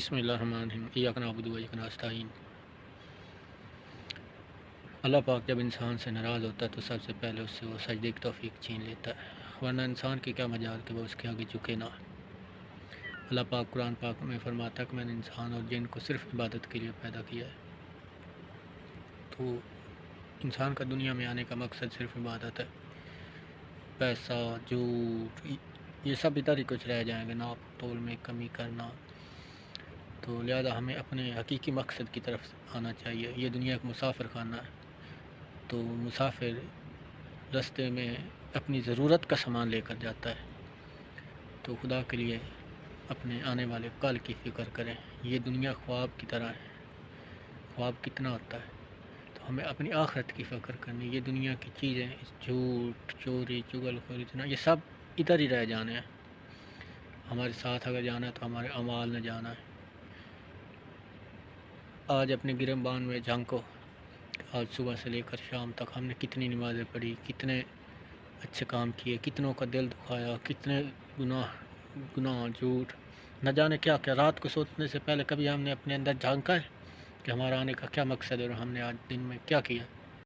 بسم اللہ الرحمن الرحیم ایاک نعبد و ایاک نستعین۔ اللہ پاک جب انسان سے ناراض ہوتا ہے تو سب سے پہلے اس سے وہ سجدے کی توفیق چھین لیتا ہے، ورنہ انسان کی کیا مجال کہ وہ اس کے آگے جھکے نہ۔ اللہ پاک قرآن پاک میں فرماتا ہے کہ میں نے انسان اور جن کو صرف عبادت کے لیے پیدا کیا ہے۔ تو انسان کا دنیا میں آنے کا مقصد صرف عبادت ہے۔ پیسہ، جھوٹ، یہ سب ادھر ہی کچھ رہ جائیں گے، ناپ تول میں کمی کرنا۔ تو لہذا ہمیں اپنے حقیقی مقصد کی طرف آنا چاہیے۔ یہ دنیا ایک مسافر خانہ ہے، تو مسافر رستے میں اپنی ضرورت کا سامان لے کر جاتا ہے، تو خدا کے لیے اپنے آنے والے کل کی فکر کریں۔ یہ دنیا خواب کی طرح ہے، خواب کتنا ہوتا ہے، تو ہمیں اپنی آخرت کی فکر کرنی۔ یہ دنیا کی چیزیں، جھوٹ، چوری، چغل خوری، یہ سب ادھر ہی رہ جانے ہیں۔ ہمارے ساتھ اگر جانا ہے تو ہمارے اعمال نے جانا ہے۔ آج اپنے گربان میں جھانکو، آج صبح سے لے کر شام تک ہم نے کتنی نمازیں پڑھی، کتنے اچھے کام کیے، کتنوں کا دل دکھایا، کتنے گناہ، جھوٹ، نہ جانے کیا کیا۔ رات کو سونے سے پہلے کبھی ہم نے اپنے اندر جھانکا ہے کہ ہمارا آنے کا کیا مقصد ہے اور ہم نے آج دن میں کیا کیا۔